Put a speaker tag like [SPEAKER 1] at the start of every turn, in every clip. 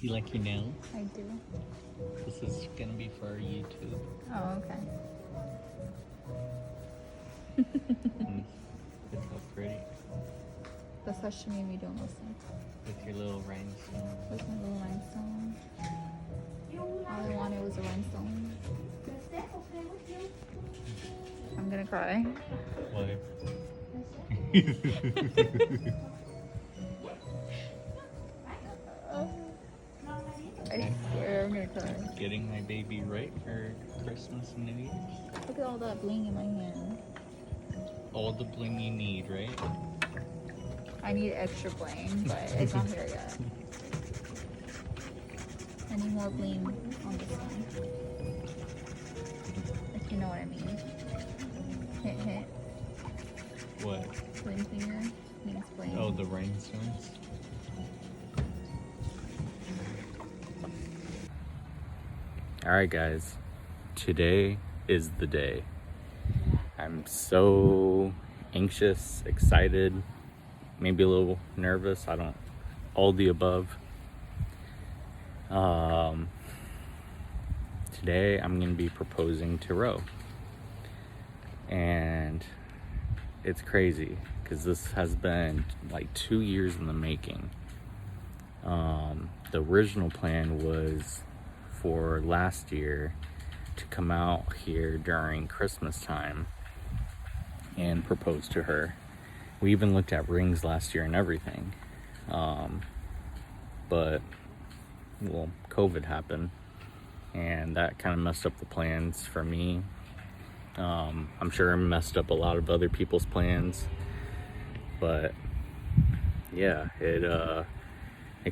[SPEAKER 1] You like your nails?
[SPEAKER 2] I do.
[SPEAKER 1] This is gonna be for our YouTube.
[SPEAKER 2] Oh, okay.
[SPEAKER 1] It's so pretty.
[SPEAKER 2] That's how she made me do listen.
[SPEAKER 1] With your little rhinestone.
[SPEAKER 2] With my little rhinestone. All I wanted was a rhinestone. I'm gonna cry.
[SPEAKER 1] Why?
[SPEAKER 2] I swear I'm gonna cry.
[SPEAKER 1] Getting my baby right for Christmas and New Year's.
[SPEAKER 2] Look at all that bling in my hand.
[SPEAKER 1] All the bling you need, right?
[SPEAKER 2] I need extra bling, but it's not here yet. I need more bling on this one. If you know what I mean. Hint, hint.
[SPEAKER 1] What?
[SPEAKER 2] Bling finger means bling.
[SPEAKER 1] Oh, the rhinestones. Alright guys, today is the day. I'm so anxious, excited, maybe a little nervous, all the above. Today I'm going to be proposing to Ro. And it's crazy because this has been like 2 years in the making. The original plan was for last year to come out here during Christmas time and propose to her. We even looked at rings last year and everything. But well, COVID happened and that kind of messed up the plans for me. I'm sure it messed up a lot of other people's plans, but yeah, it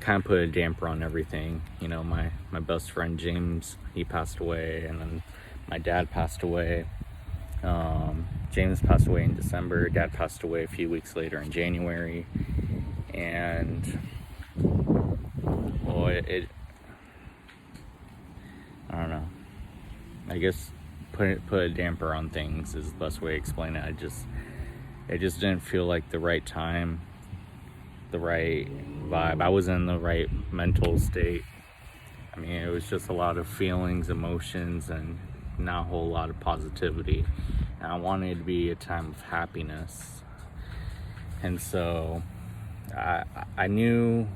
[SPEAKER 1] kind of put a damper on everything. You know, my best friend James, he passed away, and then my dad passed away. James passed away in December. Dad passed away a few weeks later in January, and well, I don't know. I guess put a damper on things is the best way to explain it. It just didn't feel like the right time, the right vibe. I wasn't in the right mental state. I mean, it was just a lot of feelings, emotions, and not a whole lot of positivity. And I wanted it to be a time of happiness. And so I didn't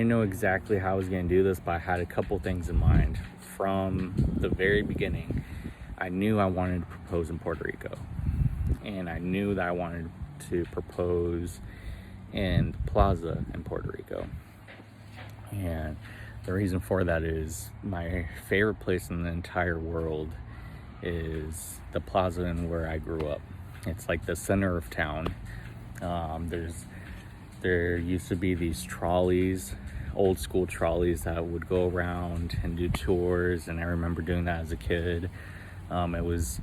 [SPEAKER 1] know exactly how I was going to do this, but I had a couple things in mind. From the very beginning, I knew I wanted to propose in Puerto Rico. And I knew that I wanted to propose in the Plaza in Puerto Rico. And the reason for that is my favorite place in the entire world is the Plaza and where I grew up. It's like the center of town. There used to be these trolleys, old school trolleys that would go around and do tours, and I remember doing that as a kid. It was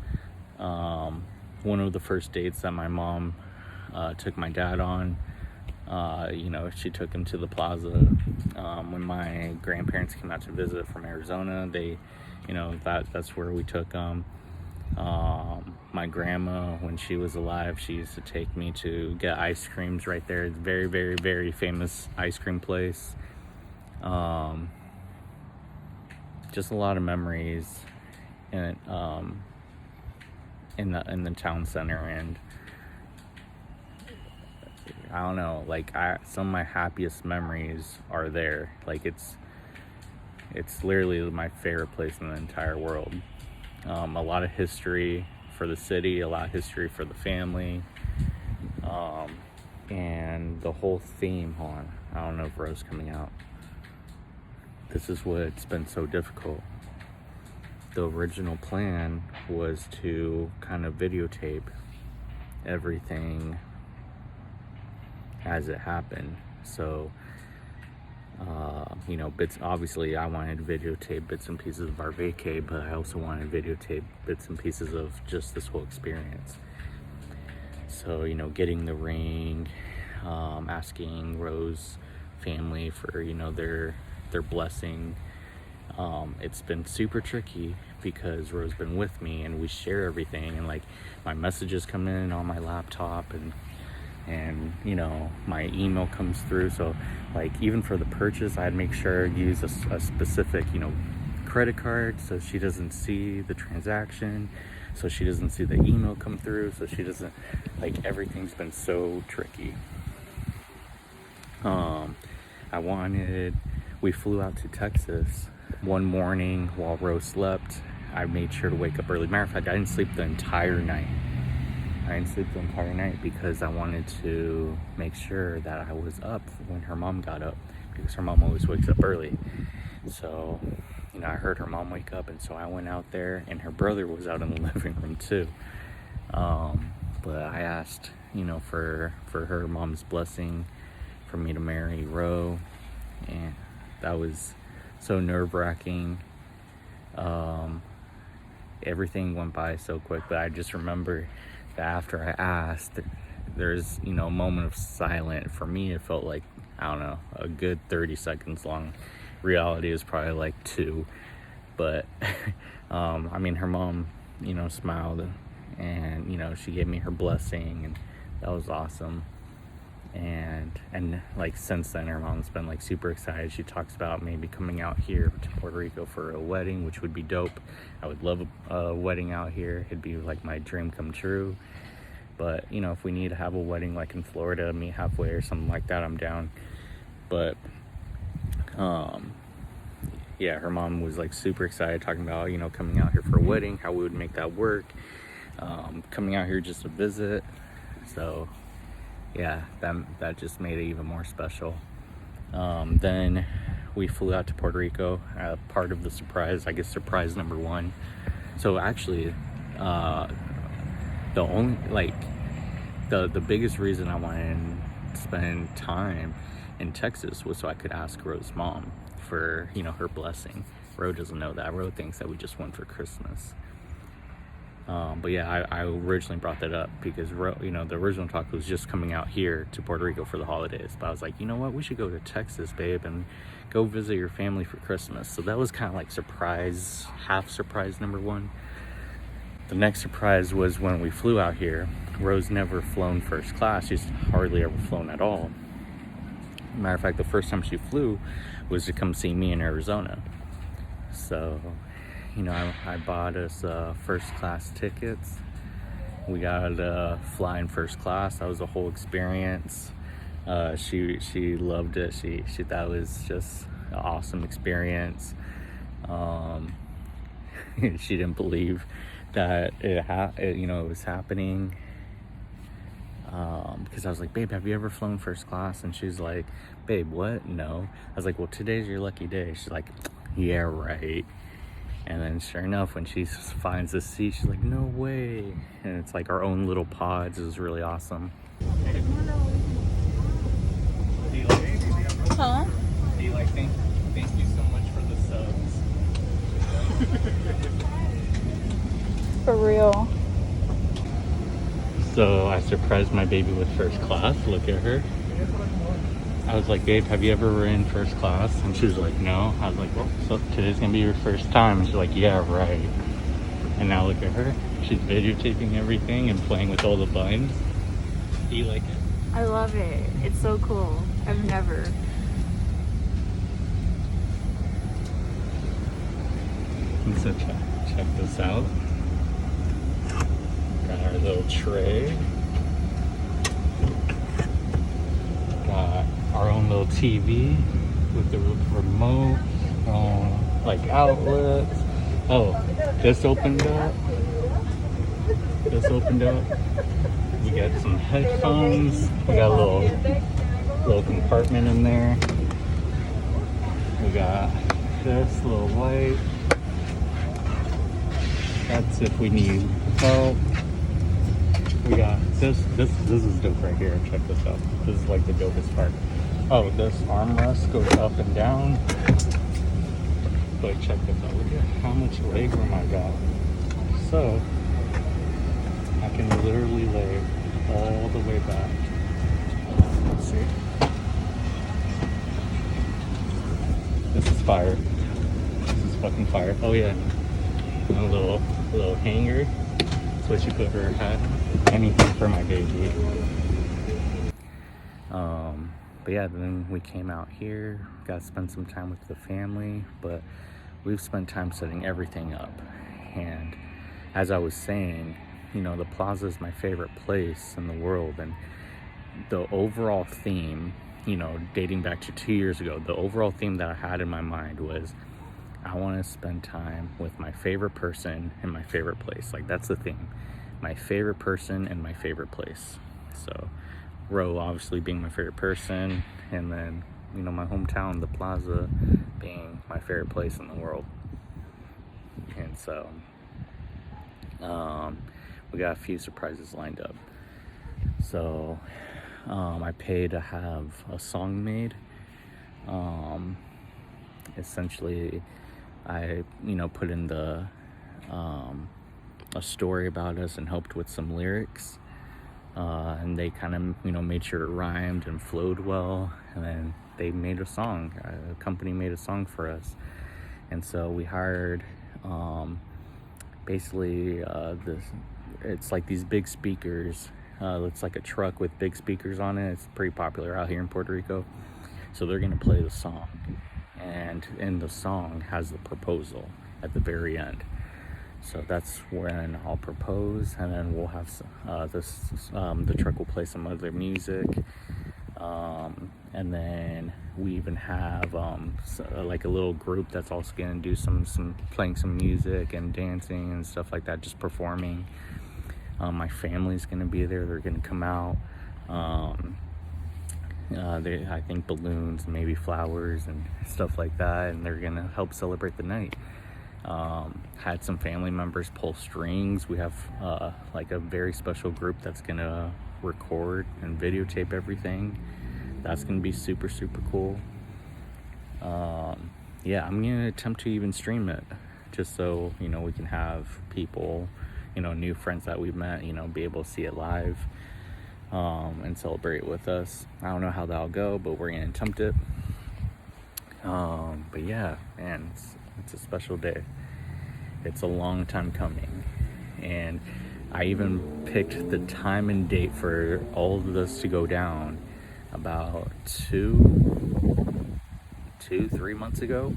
[SPEAKER 1] one of the first dates that my mom took my dad on. She took him to the Plaza. When my grandparents came out to visit from Arizona, that's where we took them. My grandma, when she was alive, she used to take me to get ice creams right there. It's a very, very, very famous ice cream place. Just a lot of memories in the town center, and I don't know, some of my happiest memories are there. Like it's literally my favorite place in the entire world. A lot of history for the city, a lot of history for the family, and the whole theme. Hold on, I don't know if Ro's coming out. This is what's been so difficult. The original plan was to kind of videotape everything as it happened. So, obviously I wanted to videotape bits and pieces of our vacay, but I also wanted to videotape bits and pieces of just this whole experience. So, getting the ring, asking Ro's family for, their blessing. It's been super tricky because Ro's been with me and we share everything, and my messages come in on my laptop, and and you know, my email comes through. So like even for the purchase, I'd make sure to use a specific, you know, credit card so she doesn't see the transaction, so she doesn't see the email come through, so she doesn't, like, everything's been so tricky. We flew out to Texas one morning while Rose slept. I made sure to wake up early. Matter of fact, I didn't sleep the entire night. Because I wanted to make sure that I was up when her mom got up, because her mom always wakes up early. So, you know, I heard her mom wake up, and so I went out there, and her brother was out in the living room too. But I asked, you know, for her mom's blessing for me to marry Ro, and that was so nerve-wracking. Everything went by so quick, but I just remember that after I asked, there's, you know, a moment of silence. For me, it felt like, I don't know, a good 30 seconds long. Reality is probably like 2. But I mean, her mom, you know, smiled, and you know, she gave me her blessing, and that was awesome. And like since then, her mom's been like super excited. She talks about maybe coming out here to Puerto Rico for a wedding, which would be dope. I would love a wedding out here. It'd be like my dream come true. But you know, if we need to have a wedding like in Florida, meet halfway or something like that, I'm down. But yeah, her mom was like super excited, talking about, you know, coming out here for a wedding, how we would make that work, coming out here just to visit. So yeah, that just made it even more special. Then we flew out to Puerto Rico, part of the surprise, I guess surprise number 1. So actually, the only, like, the biggest reason I wanted to spend time in Texas was so I could ask Ro's mom for, you know, her blessing. Ro doesn't know that. Ro thinks that we just went for Christmas. But yeah, I originally brought that up because, you know, the original talk was just coming out here to Puerto Rico for the holidays. But I was like, you know what, we should go to Texas, babe, and go visit your family for Christmas. So that was kind of like surprise, half surprise number 1. The next surprise was when we flew out here. Rose never flown first class. She's hardly ever flown at all. Matter of fact, the first time she flew was to come see me in Arizona. So, you know, I bought us first class tickets. We got to fly in first class. That was a whole experience. She loved it. She thought it was just an awesome experience. She didn't believe that it was happening. Because I was like, babe, have you ever flown first class? And she's like, babe, what? No. I was like, well, today's your lucky day. She's like, yeah, right. And then sure enough, when she finds the seat, she's like, no way. And it's like our own little pods. It was really awesome.
[SPEAKER 2] Huh?
[SPEAKER 1] Do you like, thank you so much for the subs.
[SPEAKER 2] For real.
[SPEAKER 1] So I surprised my baby with first class. Look at her. I was like, babe, have you ever ridden first class? And she was like, no. I was like, well, so today's gonna be your first time. And she's like, yeah, right. And now look at her. She's videotaping everything and playing with all the buttons. Do you like it?
[SPEAKER 2] I love it. It's so cool. I've never.
[SPEAKER 1] And so check this out. Got our little tray. Got our own little TV with the remote, like outlets. Oh, this opened up. We got some headphones. We got a little compartment in there. We got this little light. That's if we need help. We got this is dope right here. Check this out. This is like the dopest part. Oh, this armrest goes up and down. But check this out. Look at how much leg room I got. So I can literally lay all the way back. Let's see. This is fire. This is fucking fire. Oh yeah. And a little hanger. That's what she put her hat. Anything for my baby. But yeah, then we came out here, got to spend some time with the family, but we've spent time setting everything up. And as I was saying, you know, the plaza is my favorite place in the world, and the overall theme, you know, dating back to 2 years ago, the overall theme that I had in my mind was I want to spend time with my favorite person in my favorite place. Like, that's the theme. My favorite person and my favorite place. So Roe obviously being my favorite person, and then, you know, my hometown, the plaza, being my favorite place in the world. And so we got a few surprises lined up. So I paid to have a song made. Essentially, I, you know, put in the a story about us and helped with some lyrics. And they kind of, you know, made sure it rhymed and flowed well. And then they made a song. A company made a song for us. And so we hired basically this. It's like these big speakers. It's like a truck with big speakers on it. It's pretty popular out here in Puerto Rico. So they're gonna play the song, and in the song has the proposal at the very end. So that's when I'll propose, and then we'll have the truck will play some other music, and then we even have like a little group that's also gonna do some playing some music and dancing and stuff like that, just performing. My family's gonna be there. They're gonna come out. I think balloons, maybe flowers and stuff like that, and they're gonna help celebrate the night. Had some family members pull strings. We have like a very special group that's gonna record and videotape everything. That's gonna be super cool. Yeah, I'm gonna attempt to even stream it, just so, you know, we can have people, you know, new friends that we've met, you know, be able to see it live, and celebrate with us. I don't know how that'll go, but we're gonna attempt it. But yeah, man, it's a special day. It's a long time coming, and I even picked the time and date for all of this to go down about 3 months ago.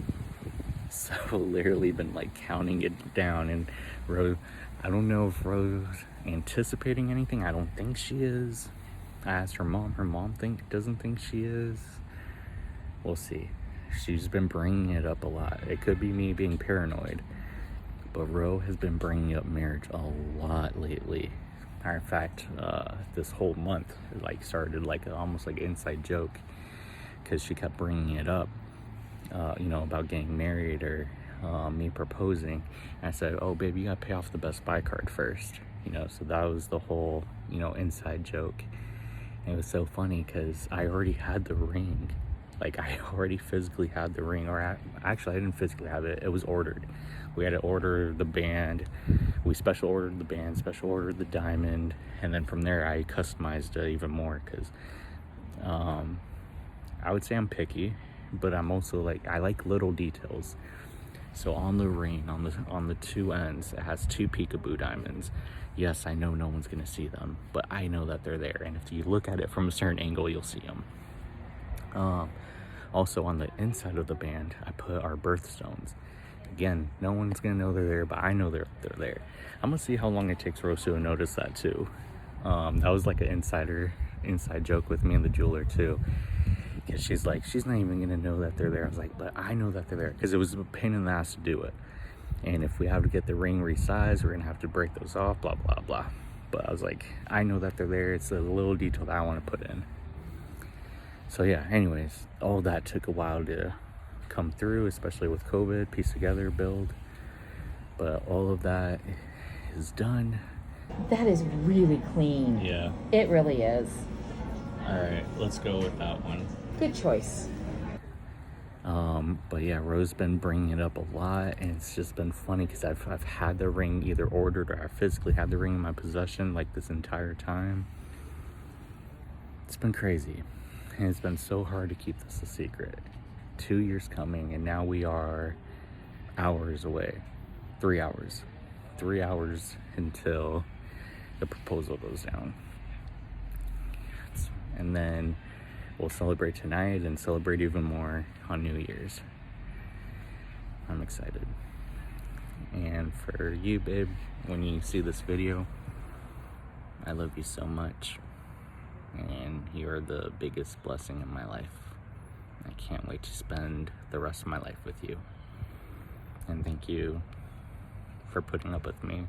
[SPEAKER 1] So literally been like counting it down, and Rose, I don't know if Rose anticipating anything. I don't think she is. I asked her mom. Her mom doesn't think she is. We'll see. She's been bringing it up a lot. It could be me being paranoid, but Ro has been bringing up marriage a lot lately. Matter of fact, this whole month like started like almost like an inside joke, because she kept bringing it up, you know, about getting married or me proposing. And I said, oh baby, you gotta pay off the Best Buy card first, you know. So that was the whole, you know, inside joke. And it was so funny because I already had the ring. Like, I already physically had the ring, or actually I didn't physically have it. It was ordered. We had to order the band. We special ordered the band, special ordered the diamond, and then from there I customized it even more, because I would say I'm picky, but I'm also like, I like little details. So on the ring, on the two ends, it has 2 peekaboo diamonds. Yes, I know no one's gonna see them, but I know that they're there, and if you look at it from a certain angle, you'll see them. Also on the inside of the band, I put our birthstones. Again, no one's gonna know they're there, but I know they're there. I'm gonna see how long it takes Rosu to notice that too. That was like an inside joke with me and the jeweler too, because she's like, she's not even gonna know that they're there. I was like, but I know that they're there, because it was a pain in the ass to do it, and if we have to get the ring resized, we're gonna have to break those off, blah blah blah. But I was like, I know that they're there. It's a little detail that I want to put in. So yeah, anyways, all that took a while to come through, especially with COVID, piece together, build. But all of that is done.
[SPEAKER 2] That is really clean.
[SPEAKER 1] Yeah.
[SPEAKER 2] It really is.
[SPEAKER 1] All right, let's go with that one.
[SPEAKER 2] Good choice.
[SPEAKER 1] But yeah, Rose's been bringing it up a lot, and it's just been funny because I've had the ring either ordered or I physically had the ring in my possession like this entire time. It's been crazy, and it's been so hard to keep this a secret. 2 years coming, and now we are hours away. 3 hours. 3 hours until the proposal goes down. And then we'll celebrate tonight and celebrate even more on New Year's. I'm excited. And for you, babe, when you see this video, I love you so much. And you're the biggest blessing in my life. I can't wait to spend the rest of my life with you. And thank you for putting up with me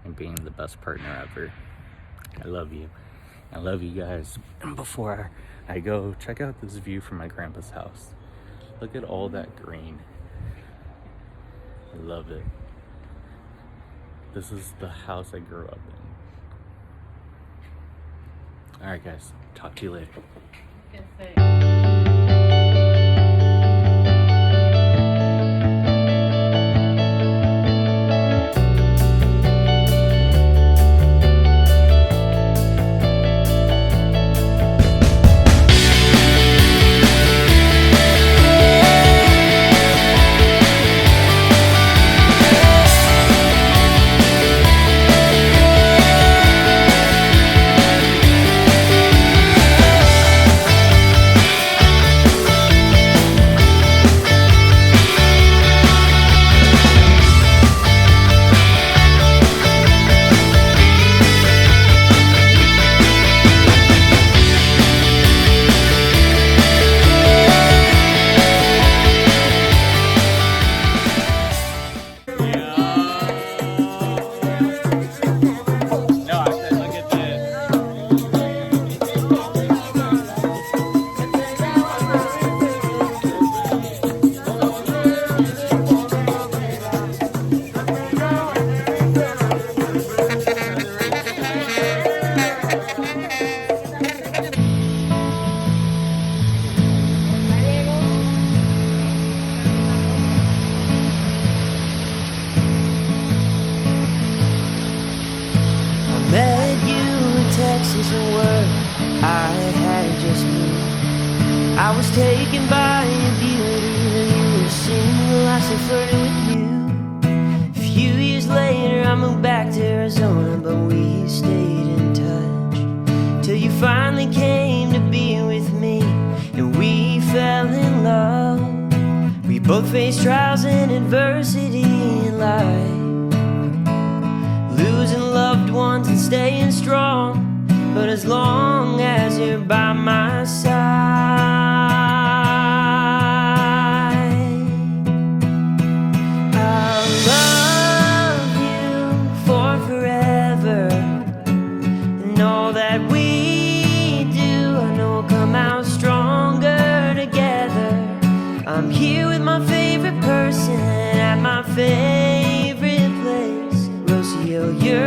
[SPEAKER 1] and being the best partner ever. I love you. I love you guys. And before I go, check out this view from my grandpa's house. Look at all that green. I love it. This is the house I grew up in. Alright guys, talk to you later.
[SPEAKER 3] I had just moved. I was taken by your beauty. You were single, I still flirted with you. A few years later I moved back to Arizona, but we stayed in touch till you finally came to be with me, and we fell in love. We both faced trials and adversity in life, losing loved ones and staying strong. But as long as you're by my side, I'll love you for forever. And all that we do, I know will come out stronger together. I'm here with my favorite person at my favorite place. Rocio, you're